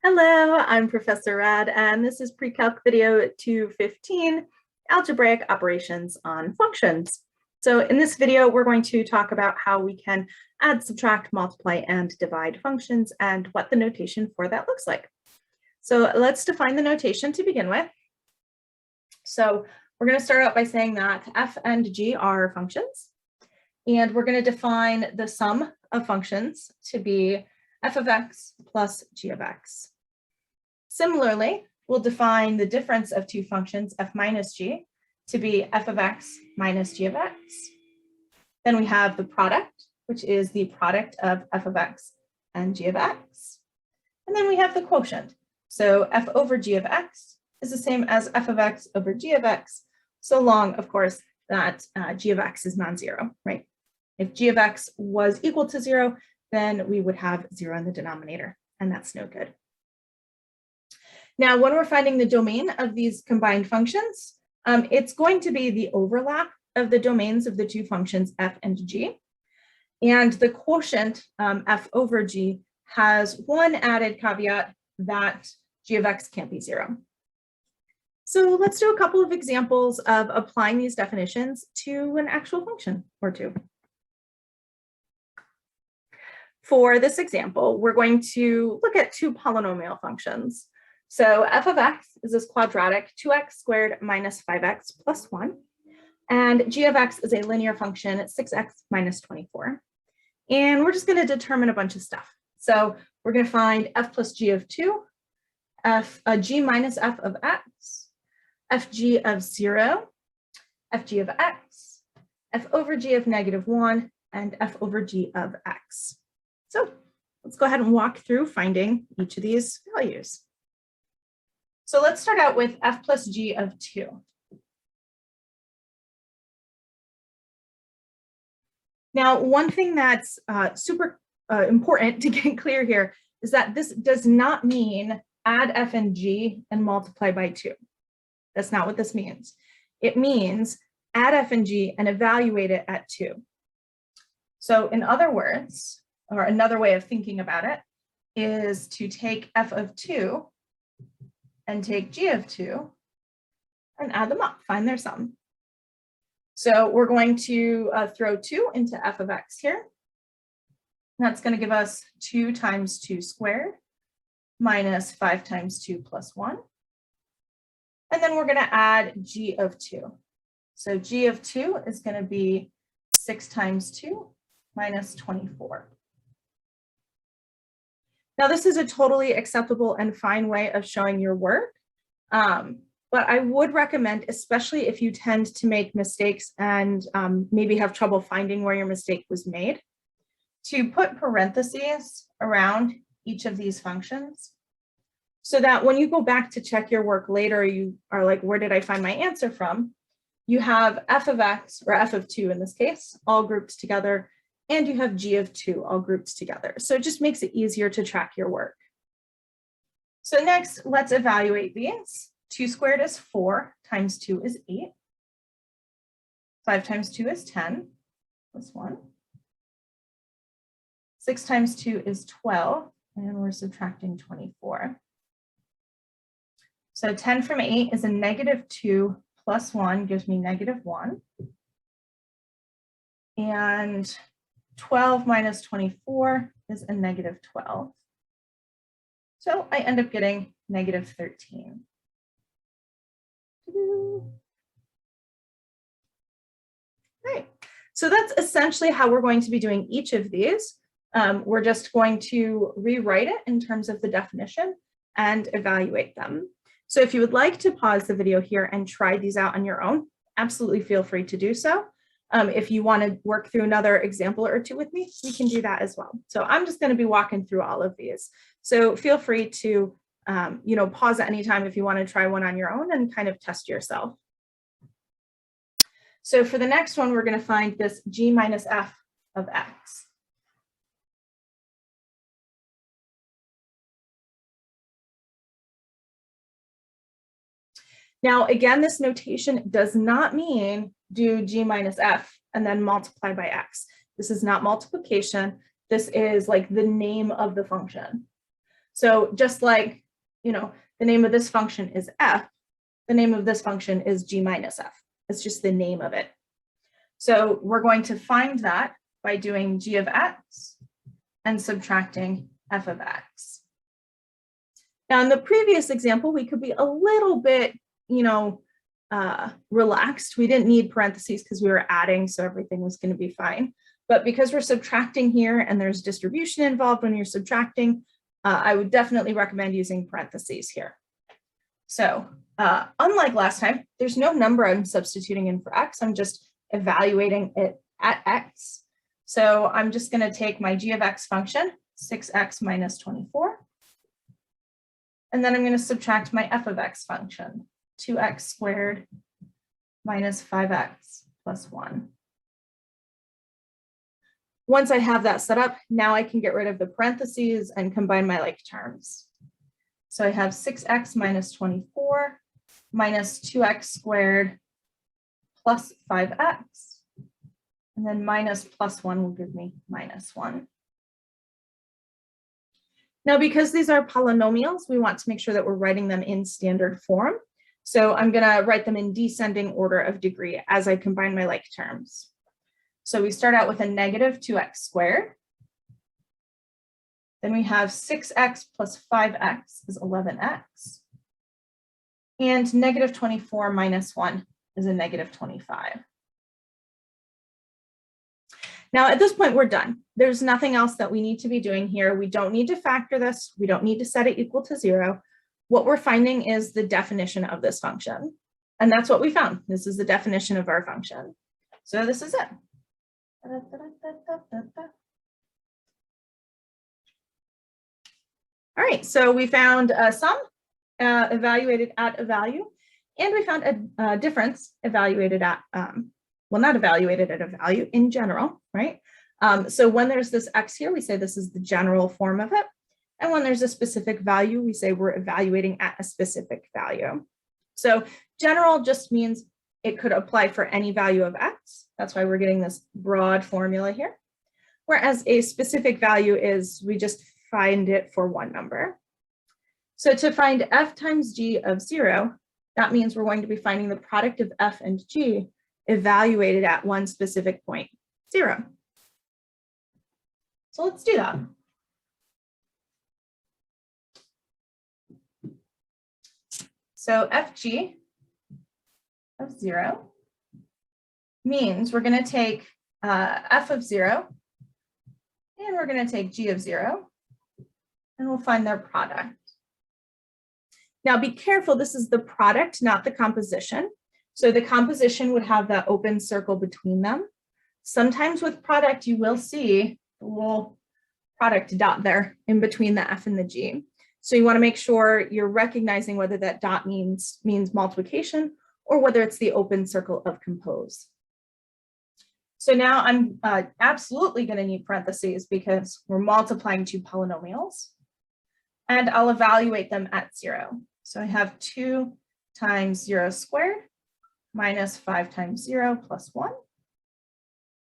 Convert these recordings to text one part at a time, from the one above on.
Hello, I'm Professor Rad, and this is Precalc video 215, Algebraic Operations on Functions. So in this video, we're going to talk about how we can add, subtract, multiply, and divide functions and what the notation for that looks like. So let's define the notation to begin with. So we're going to start out by saying that f and g are functions, and we're going to define the sum of functions to be f of x plus g of x. Similarly, we'll define the difference of two functions, f minus g, to be f of x minus g of x. Then we have the product, which is the product of f of x and g of x. And then we have the quotient. So f over g of x is the same as f of x over g of x, so long, of course, that g of x is non-zero, right? If g of x was equal to 0, then we would have 0 in the denominator, and that's no good. Now, when we're finding the domain of these combined functions, it's going to be the overlap of the domains of the two functions f and g. And the quotient f over g has one added caveat that g of x can't be 0. So let's do a couple of examples of applying these definitions to an actual function or two. For this example, we're going to look at two polynomial functions. So f of x is this quadratic 2x squared minus 5x plus 1. And g of x is a linear function at 6x minus 24. And we're just going to determine a bunch of stuff. So we're going to find f plus g of 2, g minus f of x, fg of 0, fg of x, f over g of -1, and f over g of x. So let's go ahead and walk through finding each of these values. So let's start out with f plus g of 2. Now, one thing that's super important to get clear here is that this does not mean add f and g and multiply by 2. That's not what this means. It means add f and g and evaluate it at 2. So in other words, or another way of thinking about it, is to take f of 2 and take g of 2 and add them up, find their sum. So we're going to throw 2 into f of x here. That's going to give us 2 times 2 squared minus 5 times 2 plus 1. And then we're going to add g of 2. So g of 2 is going to be 6 times 2 minus 24. Now, this is a totally acceptable and fine way of showing your work, but I would recommend, especially if you tend to make mistakes and maybe have trouble finding where your mistake was made, to put parentheses around each of these functions so that when you go back to check your work later, you are like, where did I find my answer from? You have f of x, or f of 2 in this case, all grouped together, and you have g of 2 all grouped together. So it just makes it easier to track your work. So next, let's evaluate these. 2 squared is 4, times 2 is 8. 5 times 2 is 10, plus 1. 6 times 2 is 12, and we're subtracting 24. So 10 from 8 is a -2 plus 1 gives me -1. And 12 minus 24 is a -12. So I end up getting -13. Right. So that's essentially how we're going to be doing each of these. We're just going to rewrite it in terms of the definition and evaluate them. So if you would like to pause the video here and try these out on your own, absolutely feel free to do so. If you want to work through another example or two with me, we can do that as well. So I'm just going to be walking through all of these. So feel free to, pause at any time if you want to try one on your own and kind of test yourself. So for the next one, we're going to find this g minus f of x. Now, again, this notation does not mean do g minus f and then multiply by x. This is not multiplication. This is like the name of the function. So just like, the name of this function is f, the name of this function is g minus f. It's just the name of it. So we're going to find that by doing g of x and subtracting f of x. Now in the previous example, we could be a little bit, relaxed. We didn't need parentheses because we were adding, so everything was going to be fine. But because we're subtracting here and there's distribution involved when you're subtracting, I would definitely recommend using parentheses here. So unlike last time, there's no number I'm substituting in for x. I'm just evaluating it at x. So I'm just going to take my g of x function, 6x minus 24. And then I'm going to subtract my f of x function, 2x squared minus 5x plus 1. Once I have that set up, now I can get rid of the parentheses and combine my like terms. So I have 6x minus 24 minus 2x squared plus 5x. And then minus plus 1 will give me minus 1. Now, because these are polynomials, we want to make sure that we're writing them in standard form. So I'm going to write them in descending order of degree as I combine my like terms. So we start out with a negative 2x squared. Then we have 6x plus 5x is 11x. And negative 24 minus 1 is a negative 25. Now at this point, we're done. There's nothing else that we need to be doing here. We don't need to factor this. We don't need to set it equal to 0. What we're finding is the definition of this function. And that's what we found. This is the definition of our function. So this is it. All right, so we found a sum evaluated at a value, and we found a difference evaluated at, well, not evaluated at a value in general, right? So when there's this x here, we say this is the general form of it. And when there's a specific value, we say we're evaluating at a specific value. So general just means it could apply for any value of x. That's why we're getting this broad formula here. Whereas a specific value is we just find it for one number. So to find f times g of 0, that means we're going to be finding the product of f and g evaluated at one specific point, 0. So let's do that. So fg of 0 means we're going to take f of 0 and we're going to take g of 0 and we'll find their product. Now be careful, this is the product, not the composition. So the composition would have that open circle between them. Sometimes with product, you will see a little product dot there in between the f and the g. So you want to make sure you're recognizing whether that dot means multiplication or whether it's the open circle of compose. So now I'm absolutely going to need parentheses because we're multiplying two polynomials, and I'll evaluate them at 0. So I have 2 times 0 squared minus 5 times 0 plus 1.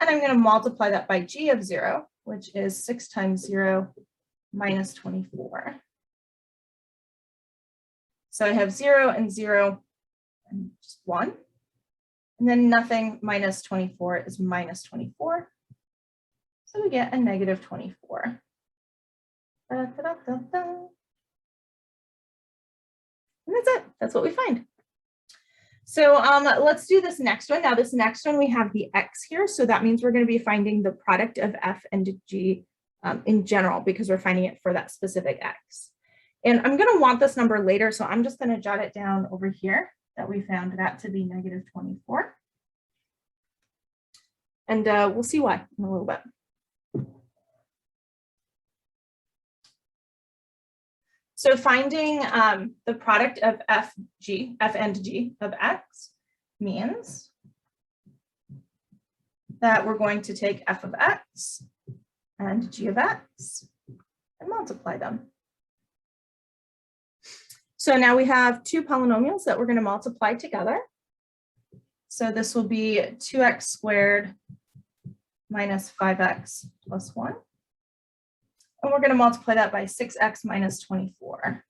And I'm going to multiply that by g of 0, which is 6 times 0 minus 24. So I have 0 and 0 and just 1. And then nothing minus 24 is minus 24. So we get a negative 24. And that's it. That's what we find. So let's do this next one. Now this next one, we have the x here. So that means we're going to be finding the product of f and g in general because we're finding it for that specific x. And I'm going to want this number later, so I'm just going to jot it down over here that we found that to be negative 24. And we'll see why in a little bit. So finding the product of f and g of x means that we're going to take f of x and g of x and multiply them. So now we have two polynomials that we're going to multiply together. So this will be 2x squared minus 5x plus 1 And we're going to multiply that by 6x minus 24.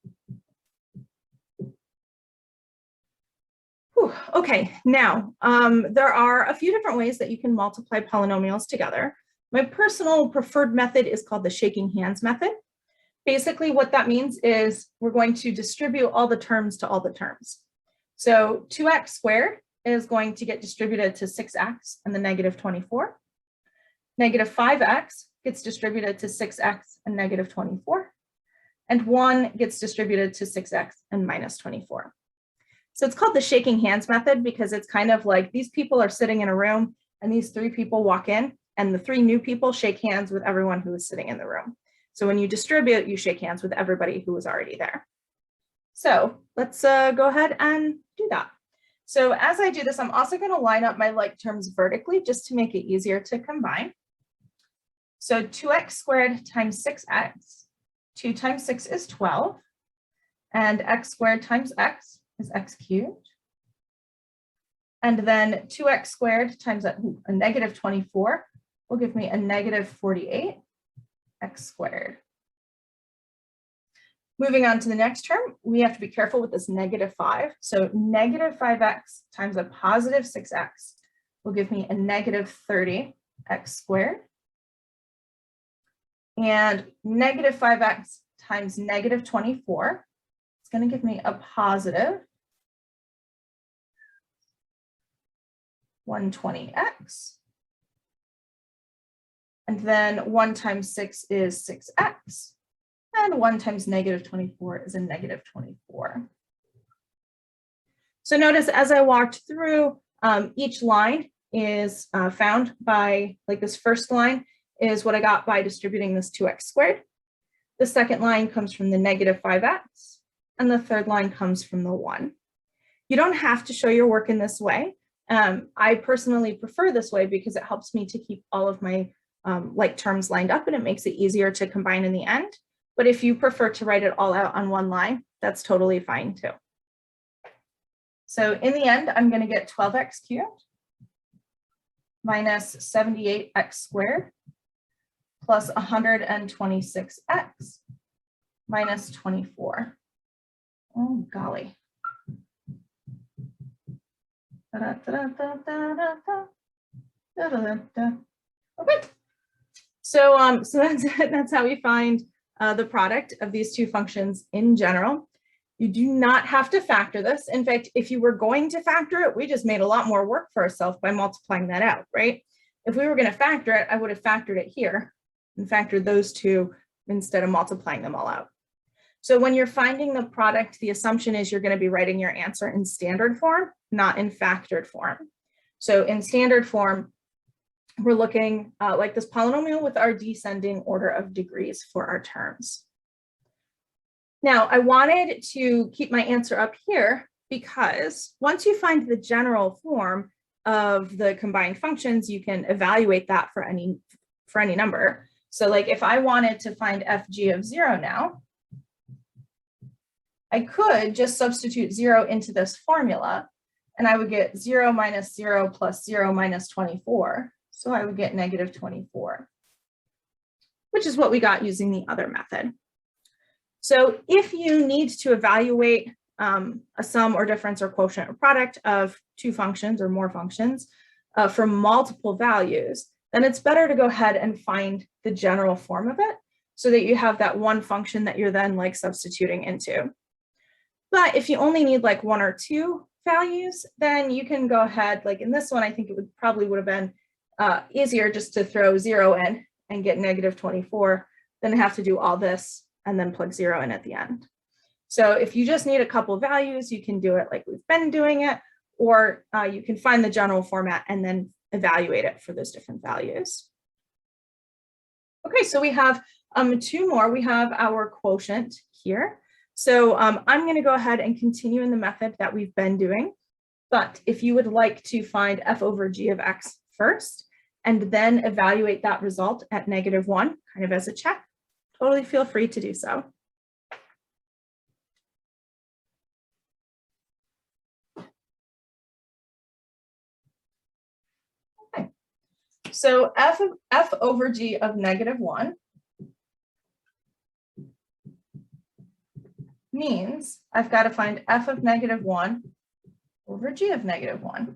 Whew. Okay, now there are a few different ways that you can multiply polynomials together. My personal preferred method is called the shaking hands method. Basically, what that means is we're going to distribute all the terms to all the terms. So 2x squared is going to get distributed to 6x and the negative 24. Negative 5x gets distributed to 6x and negative 24. And 1 gets distributed to 6x and minus 24. So it's called the shaking hands method because it's kind of like these people are sitting in a room and these 3 people walk in and the 3 new people shake hands with everyone who is sitting in the room. So when you distribute, you shake hands with everybody who was already there. So let's go ahead and do that. So as I do this, I'm also going to line up my like terms vertically just to make it easier to combine. So 2x squared times 6x, 2 times 6 is 12, and x squared times x is x cubed. And then 2x squared times a negative 24 will give me a negative 48 x squared. Moving on to the next term, we have to be careful with this negative 5. So negative 5x times a positive 6x will give me a negative 30 x squared. And negative 5x times negative 24 is going to give me a positive 120x. And then 1 times 6 is 6x. And 1 times negative 24 is a negative 24. So notice as I walked through, each line is found by, like this first line is what I got by distributing this 2x squared. The second line comes from the negative 5x. And the third line comes from the 1. You don't have to show your work in this way. I personally prefer this way because it helps me to keep all of my like terms lined up and it makes it easier to combine in the end. But if you prefer to write it all out on one line, that's totally fine too. So in the end, I'm going to get 12x cubed minus 78x squared plus 126x minus 24. Oh, golly. Okay. So that's how we find the product of these two functions in general. You do not have to factor this. In fact, if you were going to factor it, we just made a lot more work for ourselves by multiplying that out, right? If we were going to factor it, I would have factored it here and factored those two instead of multiplying them all out. So when you're finding the product, the assumption is you're going to be writing your answer in standard form, not in factored form. So in standard form, we're looking like this polynomial with our descending order of degrees for our terms. Now, I wanted to keep my answer up here because once you find the general form of the combined functions, you can evaluate that for any number. So like if I wanted to find fg of 0 now, I could just substitute 0 into this formula and I would get 0 minus 0 plus 0 minus 24. So I would get negative 24, which is what we got using the other method. So if you need to evaluate a sum or difference or quotient or product of two functions or more functions for multiple values, then it's better to go ahead and find the general form of it so that you have that one function that you're then like substituting into. But if you only need like 1 or 2 values, then you can go ahead, like in this one, I think it would have been easier just to throw 0 in and get negative 24 than have to do all this and then plug 0 in at the end. So if you just need a couple values, you can do it like we've been doing it, or you can find the general format and then evaluate it for those different values. Okay, so we have 2 more. We have our quotient here. So I'm going to go ahead and continue in the method that we've been doing. But if you would like to find f over g of x first, and then evaluate that result at -1, kind of as a check, totally feel free to do so. Okay, so f over g of -1 means I've got to find f of -1 over g of -1.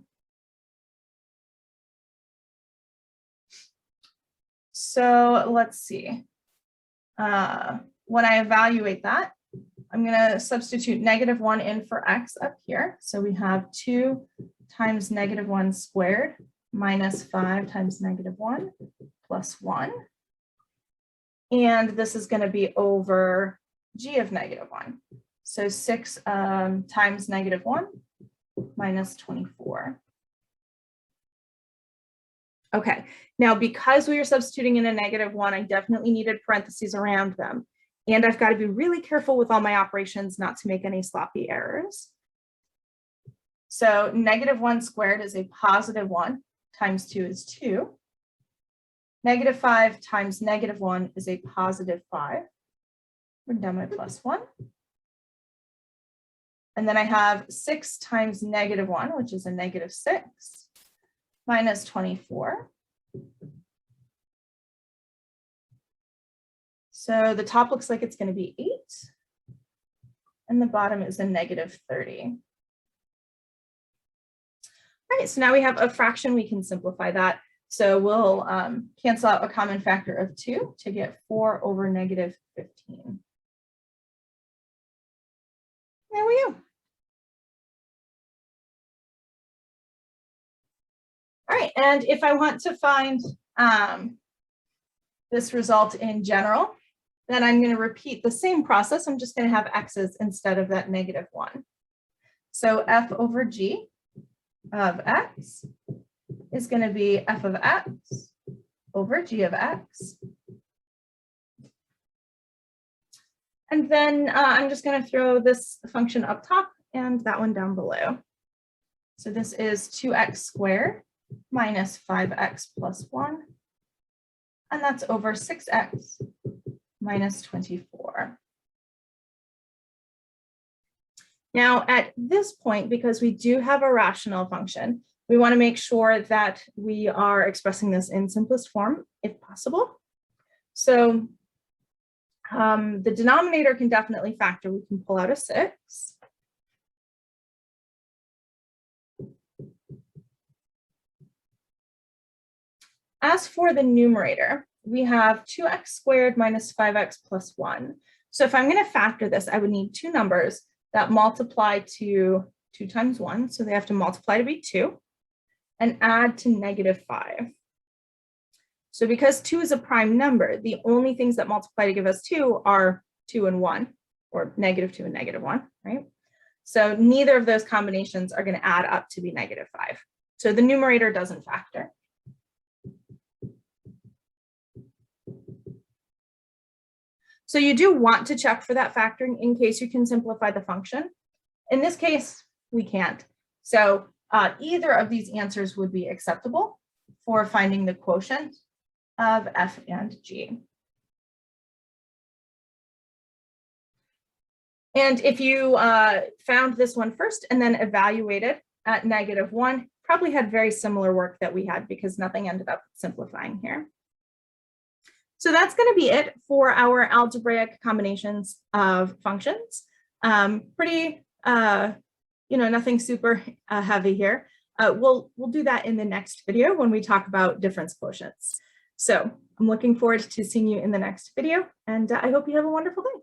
So let's see. When I evaluate that, I'm going to substitute -1 in for x up here. So we have 2 times -1 squared minus 5 times -1 plus 1. And this is going to be over g of -1. So 6 times -1 minus 24. Okay, now because we are substituting in a -1, I definitely needed parentheses around them. And I've got to be really careful with all my operations not to make any sloppy errors. So -1 squared is a +1 times 2 is 2. -5 times -1 is a +5. Bring down my +1. And then I have 6 times -1, which is a -6, minus 24. So the top looks like it's going to be 8. And the bottom is a -30. All right, so now we have a fraction. We can simplify that. So we'll cancel out a common factor of 2 to get 4 over -15. There we go. All right, and if I want to find this result in general, then I'm going to repeat the same process. I'm just going to have x's instead of that -1. So f over g of x is going to be f of x over g of x. And then I'm just going to throw this function up top and that one down below. So this is 2x squared minus 5x plus 1. And that's over 6x minus 24. Now, at this point, because we do have a rational function, we want to make sure that we are expressing this in simplest form, if possible. So the denominator can definitely factor. We can pull out a 6. As for the numerator, we have 2x squared minus 5x plus 1. So if I'm going to factor this, I would need two numbers that multiply to 2 times 1. So they have to multiply to be 2 and add to -5. So because 2 is a prime number, the only things that multiply to give us 2 are 2 and 1, or -2 and -1, right? So neither of those combinations are going to add up to be -5. So the numerator doesn't factor. So you do want to check for that factoring in case you can simplify the function. In this case, we can't. So either of these answers would be acceptable for finding the quotient of f and g. And if you found this one first and then evaluated at -1, probably had very similar work that we had because nothing ended up simplifying here. So that's going to be it for our algebraic combinations of functions. Pretty, nothing super heavy here. We'll do that in the next video when we talk about difference quotients. So I'm looking forward to seeing you in the next video, and I hope you have a wonderful day.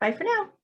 Bye for now.